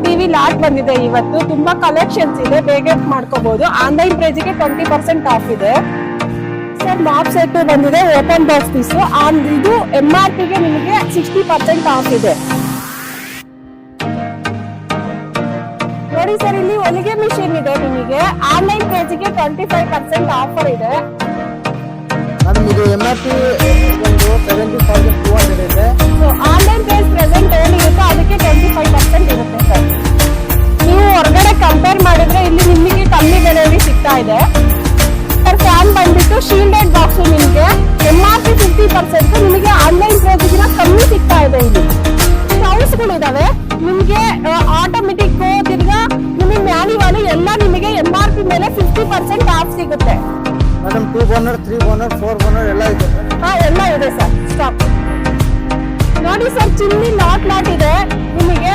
TV lot ಬಂದಿದೆ ಇವತ್ತು. ತುಂಬಾ ಕಲೆಕ್ಷನ್ಸ್ ಇದೆ, ಬೇಗ ಮಾಡ್ಕೋಬಹುದು. ಆನ್ಲೈನ್ ಪ್ರೈಸ್ಗೆ 20% ಆಫ್ ಇದೆ ಸರ್. ಮಾಪ್ ಸೆಟ್ ಬಂದಿದೆ, ಓಪನ್ ಬಾಕ್ಸ್ ಪೀಸ್. ಇದು MRP ಗೆ ನಿಮಗೆ 60% ಆಫ್ ಇದೆ ನೋಡಿ ಸರ್. ಇಲ್ಲಿ ಹೊಲಿಗೆ ಮಿಷಿನ್ ಇದೆ ನಿಮಗೆ. ಆನ್ಲೈನ್ ಪ್ರೈಸ್ಗೆ 25% ಆಫರ್ ಇದೆ ಮೇಡಮ್. ಇದು MRP 70,200 ಇದೆ. ಸೊ ಆನ್ಲೈನ್ ಪ್ರೈಸ್ ಪ್ರೆಸೆಂಟ್ ಏನಿರುತ್ತೋ ಅದಕ್ಕೆ 25% ಇರುತ್ತೆ ಸರ್. ನೀವು ಹೊರಗಡೆ ಕಂಪೇರ್ ಮಾಡಿದ್ರೆ ಇಲ್ಲಿ ನಿಮಗೆ ಕಮ್ಮಿ ಬೆಲೆಯಲ್ಲಿ ಸಿಗ್ತಾ ಇದೆ ಸರ್. ಫ್ಯಾನ್ ಬಂದ್ಬಿಟ್ಟು ಶೀಲ್ಡೆಡ್ ಬಾಕ್ಸ್ ನಿಮಗೆ MRP 50%, ನಿಮಗೆ ಆನ್ಲೈನ್ ಪ್ರೈಸ್ಗಿನ ಕಮ್ಮಿ ಸಿಗ್ತಾ ಇದೆ. ಇಲ್ಲಿ ಸ್ಟೌವ್ಸ್ಗಳು ಇದಾವೆ ನಿಮಗೆ, ಆಟೋಮೆಟಿಕ್, ತಿರ್ಗಾ ನಿಮಗೆ ಮ್ಯಾನ್ಯುವಲ್ ಎಲ್ಲ ನಿಮಗೆ MRP ಮೇಲೆ 50% ಆಫ್ ಸಿಗುತ್ತೆ ಮೇಡಮ್. 2 ಬರ್ನರ್, 3 ಬರ್ನರ್, 4 ಬರ್ನರ್ ಎಲ್ಲ ಇದೆ. ಎಲ್ಲ ಇದೆ ಸರ್. ಸ್ಟಾಪ್ ನೋಡಿ ಸರ್, ಚಿಲ್ಲಿ ಲಾಟ್ ಇದೆ ನಿಮಗೆ.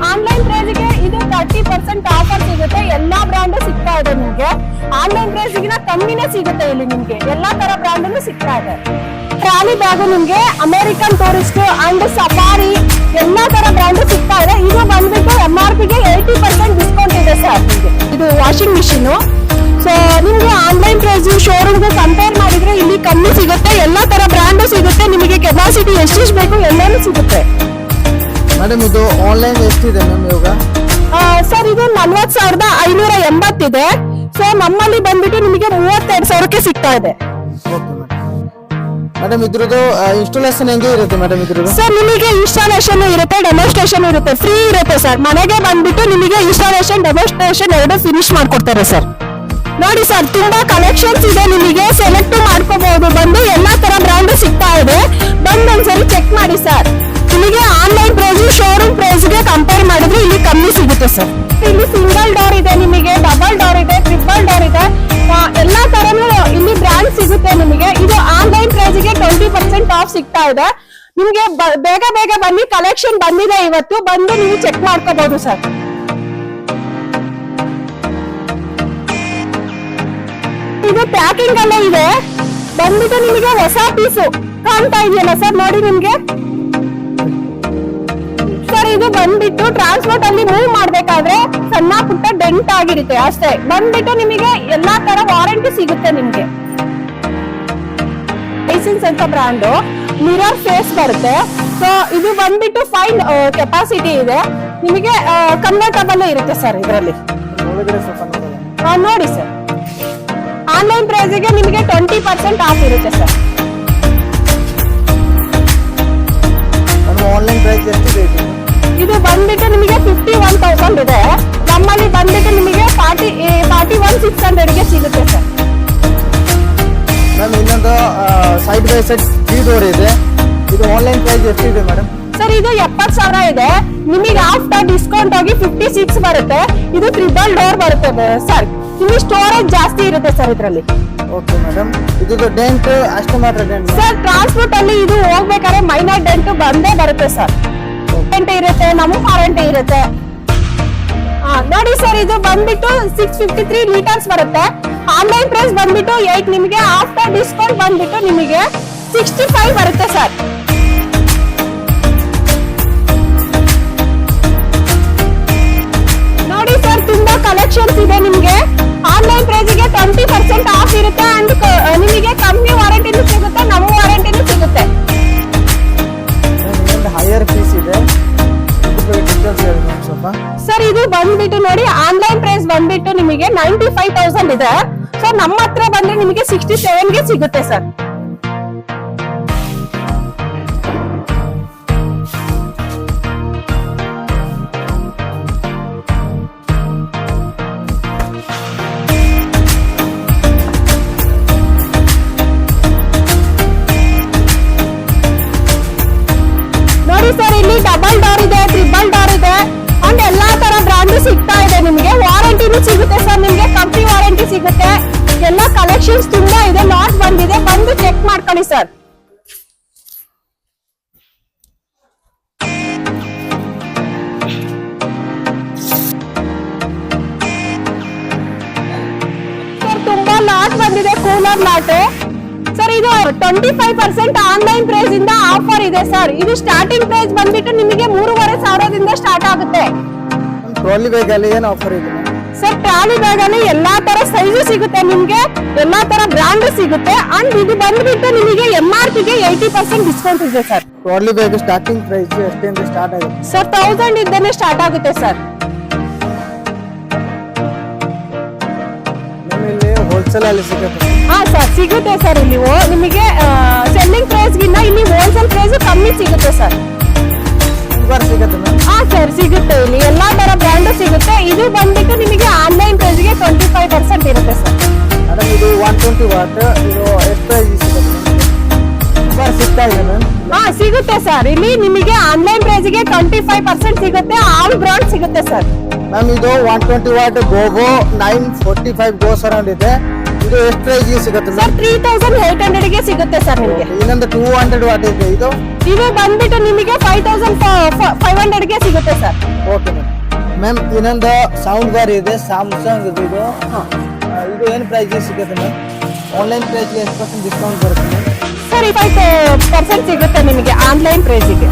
ಆನ್ಲೈನ್ ಪ್ರೈಸ್ಗೆ ಇದು 30% ಆಫರ್ ಸಿಗುತ್ತೆ. ಎಲ್ಲಾ ಬ್ರ್ಯಾಂಡ್ ಸಿಗ್ತಾ ಇದೆ ನಿಮ್ಗೆ. ಆನ್ಲೈನ್ ಪ್ರೈಸ್ಗಿನ ಕಮ್ಮಿನೇ ಸಿಗುತ್ತೆ ಇಲ್ಲಿ ನಿಮ್ಗೆ. ಎಲ್ಲಾ ತರ ಬ್ರ್ಯಾಂಡ್ ಸಿಗ್ತಾ ಇದೆ. ಟ್ರಾಲಿ ಬ್ಯಾಗ್ ನಿಮ್ಗೆ ಅಮೆರಿಕನ್ ಟೂರಿಸ್ಟ್ ಅಂಡ್ ಸಫಾರಿ ಎಲ್ಲಾ ತರ ಬ್ರ್ಯಾಂಡ್ ಸಿಗ್ತಾ ಇದೆ. ಇದು ಬಂದ್ಬಿಟ್ಟು MRP ಗೆ 80% ಡಿಸ್ಕೌಂಟ್ ಇದೆ ಸರ್ ನಿಮ್ಗೆ. ಇದು ವಾಷಿಂಗ್ ಮಿಷಿನ್. ಸೊ ನಿಮ್ಗೆ ಆನ್ಲೈನ್ ಪ್ರೈಸ್ ಶೋರೂಮ್ಗೆ ಕಂಪೇರ್ ಮಾಡಿದ್ರೆ ಇಲ್ಲಿ ಕಮ್ಮಿ ಸಿಗುತ್ತೆ. ಎಲ್ಲಾ ತರ ಬ್ರ್ಯಾಂಡ್ ಸಿಗುತ್ತೆ ನಿಮಗೆ. ಕೆಪಾಸಿಟಿ ಎಷ್ಟಿಷ್ಟು ಬೇಕು ಎಲ್ಲಾನು ಸಿಗುತ್ತೆ ಮೇಡಮ್. ಇದು ಆನ್ಲೈನ್ ಎಷ್ಟಿದೆ ಮ್ಯಾಮ್ ಇವಾಗ? ಸರ್ ಇದು 40,580 ಇದೆ. ಸೊ ನಮ್ಮಲ್ಲಿ ಬಂದ್ಬಿಟ್ಟು ನಿಮಗೆ 32,000ಕ್ಕೆ ಸಿಗ್ತಾ ಇದೆ ಮೇಡಮ್. ಇದ್ರದ್ದು ಇನ್ಸ್ಟಾಲೇಷನ್ ಹೆಂಗೆ ಇರುತ್ತೆ ಮೇಡಮ್? ಇದ್ರದ್ದು ಸರ್ ನಿಮಗೆ ಇನ್ಸ್ಟಾಲೇಷನ್ ಇರುತ್ತೆ, ಡೆಮೋಸ್ಟ್ರೇಷನ್ ಇರುತ್ತೆ, ಫ್ರೀ ಇರುತ್ತೆ ಸರ್. ಮನೆಗೆ ಬಂದ್ಬಿಟ್ಟು ನಿಮಗೆ ಇನ್ಸ್ಟಾಲೇಷನ್, ಡೆಮೋಸ್ಟ್ರೇಷನ್ ಎರಡು ಫಿನಿಶ್ ಮಾಡ್ಕೊಡ್ತಾರೆ ಸರ್. ನೋಡಿ ಸರ್, ತುಂಬಾ ಕಲೆಕ್ಷನ್ಸ್ ಇದೆ ನಿಮಗೆ. ಸೆಲೆಕ್ಟ್ ಮಾಡ್ಕೋಬಹುದು. ಬಂದು ಎಲ್ಲಾ ತರ ಬ್ರ್ಯಾಂಡ್ ಸಿಗ್ತಾ ಇದೆ. ಬಂದು ಒಂದ್ಸರಿ ಚೆಕ್ ಮಾಡಿ ಸರ್. ನಿಮಗೆ ಆನ್ಲೈನ್ ಪ್ರೈಸ್ ಶೋರೂಮ್ ಪ್ರೈಸ್ ಗೆ ಕಂಪೇರ್ ಮಾಡಿದ್ರೆ ಇಲ್ಲಿ ಕಮ್ಮಿ ಸಿಗುತ್ತೆ ಸರ್. ಇಲ್ಲಿ ಸಿಂಗಲ್ ಡೋರ್ ಇದೆ ನಿಮಗೆ, ಡಬಲ್ ಡೋರ್ ಇದೆ, ಟ್ರಿಪಲ್ ಡೋರ್ ಇದೆ. ಎಲ್ಲಾ ತರನು ಇಲ್ಲಿ ಬ್ರ್ಯಾಂಡ್ ಸಿಗುತ್ತೆ ನಿಮಗೆ. ಇದು ಆನ್ಲೈನ್ ಪ್ರೈಸ್ ಗೆ 20% ಆಫ್ ಸಿಗ್ತಾ ಇದೆ ನಿಮ್ಗೆ. ಬೇಗ ಬೇಗ ಬನ್ನಿ, ಕಲೆಕ್ಷನ್ ಬಂದಿದೆ ಇವತ್ತು. ಬಂದು ನೀವು ಚೆಕ್ ಮಾಡ್ಕೋಬಹುದು ಸರ್. ಇದು ಪ್ಯಾಕಿಂಗ್ ಅಲ್ಲೇ ಇದೆ. ಬಂದ್ಬಿಟ್ಟು ನಿಮಗೆ ಹೊಸ ಪೀಸು ಕಾಣ್ತಾ ಇದೆಯಲ್ಲ ಸರ್, ನೋಡಿ ನಿಮ್ಗೆ ಸರ್. ಇದು ಬಂದ್ಬಿಟ್ಟು ಟ್ರಾನ್ಸ್ಪೋರ್ಟ್ ಅಲ್ಲಿ ಮೂವ್ ಮಾಡ್ಬೇಕಾದ್ರೆ ಸಣ್ಣ ಪುಟ್ಟ ಡೆಂಟ್ ಆಗಿರುತ್ತೆ ಅಷ್ಟೇ. ಬಂದ್ಬಿಟ್ಟು ನಿಮಗೆ ಎಲ್ಲಾ ತರ ವಾರಂಟಿ ಸಿಗುತ್ತೆ ನಿಮ್ಗೆ. ಲೈಸೆನ್ಸ್ ಅಂತ ಬ್ರ್ಯಾಂಡ್, ಮಿರರ್ ಫೇಸ್ ಬರುತ್ತೆ. ಸೊ ಇದು ಬಂದ್ಬಿಟ್ಟು ಫೈನ್ ಕೆಪಾಸಿಟಿ ಇದೆ ನಿಮಗೆ. ಕನ್ವರ್ಟಬಲ್ ಇರುತ್ತೆ ಸರ್ ಇದರಲ್ಲಿ. ನೋಡಿ ಸರ್, ಆನ್ಲೈನ್ ಪ್ರೈಸ್ಗೆ ನಿಮಗೆ 20% ಆಫ್ ಇರುತ್ತೆ ಸರ್. ಆನ್ಲೈನ್ ಪ್ರೈಸ್ ಎಷ್ಟಿದೆ? ಇದು ಬಂದ್ಬಿಟ್ಟು ನಿಮಗೆ 51,000 ಇದೆ. ನಮ್ಮಲ್ಲಿ ಬಂದ್ಬಿಟ್ಟು ನಿಮಗೆ 41,600ಗೆ ಸಿಗುತ್ತೆ ಸರ್. ಮ್ಯಾಮ್ ಇನ್ನೊಂದು ಸೈಡ್ ಬೈ ಸೈಡ್ 3 ಡೋರ್ ಇದೆ. ಇದು ಆನ್ಲೈನ್ ಪ್ರೈಸ್ ಎಷ್ಟಿದೆ ಮೇಡಮ್? ಸರ್ ಇದು 70,000 ಇದೆ. ನಿಮಗೆ ಆಫ್ಟರ್ ಡಿಸ್ಕೌಂಟ್ ಆಗಿ 56 ಬರುತ್ತೆ. ಇದು ಟ್ರಿಪಲ್ ಡೋರ್ ಬರುತ್ತೆ ಸರ್. ನಿಮಗೆ ಸ್ಟೋರೇಜ್ ಜಾಸ್ತಿ ಇರುತ್ತೆ ಸರ್ ಇದರಲ್ಲಿ. Okay madam. ಇದು ಡೆಂಟ್ ಅಷ್ಟು ಮಾತ್ರ ಡೆಂಟ್ ಸರ್. ಟ್ರಾನ್ಸ್ಪೋರ್ಟ್ ಅಲ್ಲಿ ಇದು ಹೋಗ್ಬೇಕಾದ್ರೆ ಮೈನರ್ ಡೆಂಟ್ ಬಂದೇ ಬರುತ್ತೆ ಸರ್. ವಾರಂಟಿ ಇರುತ್ತೆ, ನಮಗೆ ವಾರಂಟಿ ಇರುತ್ತೆ. ನೋಡಿ ಸರ್, ಇದು ಬಂದ್ಬಿಟ್ಟು 653 ಲೀಟರ್ಸ್ ಬರುತ್ತೆ. ಆನ್ಲೈನ್ ಪ್ರೈಸ್ ಬಂದ್ಬಿಟ್ಟು 8. ನಿಮಗೆ ಆಫ್ಟರ್ ಡಿಸ್ಕೌಂಟ್ ಬಂದ್ಬಿಟ್ಟು ನಿಮಗೆ 65 ಬರುತ್ತೆ ಸರ್. ನೋಡಿ ಸರ್, ತುಂಬಾ ಕಲೆಕ್ಷನ್ಸ್ ಇದೆ ನಿಮ್ಗೆ. ಆನ್ಲೈನ್ ಪ್ರೈಸ್ಗೆ 20% ಆಫ್ ಇರುತ್ತೆ. ಅಂಡ್ ನಿಮಗೆ ಕಮ್ಮಿ ವಾರಂಟಿನೂ ಸಿಗುತ್ತೆ, ನಮ್ಮ ವಾರಂಟಿನೂ ಸಿಗುತ್ತೆ. ಹೈಯರ್ ಫೀಸ್ ಇದೆ ಸರ್. ಇದು ಬಂದ್ಬಿಟ್ಟು ನೋಡಿ, ಆನ್ಲೈನ್ ಪ್ರೈಸ್ ಬಂದ್ಬಿಟ್ಟು ನಿಮಗೆ 95,000 ಇದೆ. ಸೊ ನಮ್ಮ ಹತ್ರ ಬಂದ್ರೆ ನಿಮಗೆ 67ಗೆ ಸಿಗುತ್ತೆ ಸರ್. ಸರ್ ಇಲ್ಲಿ ಡಬಲ್ ಡೋರ್ ಇದೆ, ಟ್ರಿಪಲ್ ಡೋರ್ ಇದೆ, ಅಂಡ್ ಎಲ್ಲಾ ತರ ಬ್ರಾಂಡ್ ಸಿಗ್ತಾ ಇದೆ ನಿಮಗೆ. ವಾರಂಟಿನೂ ಸಿಗುತ್ತೆ ಸರ್, ನಿಮ್ಗೆ ಕಂಪ್ನಿ ವಾರಂಟಿ ಸಿಗುತ್ತೆ. ಎಲ್ಲ ಕಲೆಕ್ಷನ್ಸ್ ತುಂಬಾ ಇದೆ, ಲಾಟ್ ಬಂದಿದೆ. ಬಂದು ಚೆಕ್ ಮಾಡ್ಕೊಳ್ಳಿ ಸರ್. ಕೂಲರ್ ಲಾಟ್ ಸರ್ ಇದು 25% ಆನ್ಲೈನ್ ಪ್ರೈಸ್ ಇಂದ ಆಫರ್ ಇದೆ ಸರ್. ಇದು ಸ್ಟಾರ್ಟಿಂಗ್ ಪ್ರೈಸ್ ಬಂದ್ಬಿಟ್ಟು ನಿಮಗೆ 3,500 ಸ್ಟಾರ್ಟ್ ಆಗುತ್ತೆ ಟ್ರಾಲಿ ಬ್ಯಾಗ್ ಅಲ್ಲಿ ಏನು ಆಫರ್ ಇದೆ ಸರ್. ಟ್ರಾಲಿ ಬ್ಯಾಗ್ ಅಲ್ಲಿ ಎಲ್ಲಾ ತರ ಸೈಜು ಸಿಗುತ್ತೆ ನಿಮ್ಗೆ, ಎಲ್ಲಾ ತರ ಬ್ರಾಂಡ್ ಸಿಗುತ್ತೆ. ಅಂಡ್ ಇದು ಬಂದ್ಬಿಟ್ಟು ನಿಮಗೆ MRP ಗೆ 80% ಡಿಸ್ಕೌಂಟ್ ಇದೆ sir. Trolley bag starting price ಎಷ್ಟಿಂದ ಸ್ಟಾರ್ಟ್ ಆಗುತ್ತೆ ಸರ್ 1000 ಇದ್ದಾನೆ ಸ್ಟಾರ್ಟ್ ಆಗುತ್ತೆ ಸರ್. ಇಲ್ಲಿ ಹೋಲ್ಸೇಲ್ ಅಲ್ಲಿ ಸಿಗುತ್ತೆ ಹಾ ಸರ್ ಸಿಗುತ್ತೆ ಸರ್. ಇಲ್ಲಿ ನಿಮಗೆ ಸೆಲ್ಲಿಂಗ್ ಪ್ರೈಸ್ ಗಿಂತ ಇಲ್ಲಿ ಹೋಲ್ಸೇಲ್ ಪ್ರೈಸ್ ಕಮ್ಮಿ ಸಿಗುತ್ತೆ ಸರ್. ಸಿಗುತ್ತೆ ಮ್ಯಾಮ್. ಹಾ ಸರ್ ಸಿಗುತ್ತೆ, ಇಲ್ಲಿ ಎಲ್ಲಾ ತರ ಬ್ರ್ಯಾಂಡ್ ಸಿಗುತ್ತೆ. ಇದು ಬಂದ್ಬಿಟ್ಟು ನಿಮಗೆ ಆನ್ಲೈನ್ ಪ್ರೈಸ್ ಗೆ 25% ಇರುತ್ತೆ ಸರ್. ಮೇಡಮ್ ಇದು 120 ವಾಟ್ ಇದು ಎಷ್ಟು ಪ್ರೈಸ್ ಸಿಗುತ್ತೆ ಸಿಗ್ತಾ ಇದೆ ಮ್ಯಾಮ್. ಹಾ ಸಿಗುತ್ತೆ ಸರ್. ಇಲ್ಲಿ ನಿಮಗೆ ಆನ್ಲೈನ್ ಪ್ರೈಸ್ ಗೆ 25% ಸಿಗುತ್ತೆ. ಆಲ್ ಬ್ರಾಂಡ್ ಸಿಗುತ್ತೆ ಸರ್. ಮ್ಯಾಮ್ ಇದು 120 ವಾಟ್ ಗೋಗೋ 945 ಗೋ ಸರೌಂಡ್ ಇದೆ. ಇದು ಎಷ್ಟು ಪ್ರೈಸ್ ಸಿಗುತ್ತೆ ಸರ್ 3800 ಗೆ ಸಿಗುತ್ತೆ ಸರ್ ನಿಮಗೆ. ಇನ್ನೊಂದು 200 ವಾಟ್ ಇದೆ ಇದು ಬಂದ್ಬಿಟ್ಟು ನಿಮಗೆ 5500 ಗೆ ಸಿಗುತ್ತೆ ಸರ್. Okay ma'am. ಇನ್ನೊಂದು ಸೌಂಡ್ ಬಾರ್ ಇದೆ ಸ್ಯಾಮ್ಸಂಗ್ ಇದು ಇದು ಏನು ಪ್ರೈಸ್ ಸಿಗುತ್ತೆ ಮ್ಯಾಮ್? ಆನ್ಲೈನ್ ಪ್ರೈಸ್ಗೆ ಎಷ್ಟು % ಡಿಸ್ಕೌಂಟ್ ಬರುತ್ತೆ ಮ್ಯಾಮ್? ಸರ್ 25% ಸಿಗುತ್ತೆ ನಿಮಗೆ ಆನ್ಲೈನ್ ಪ್ರೈಸ್ಗೆ.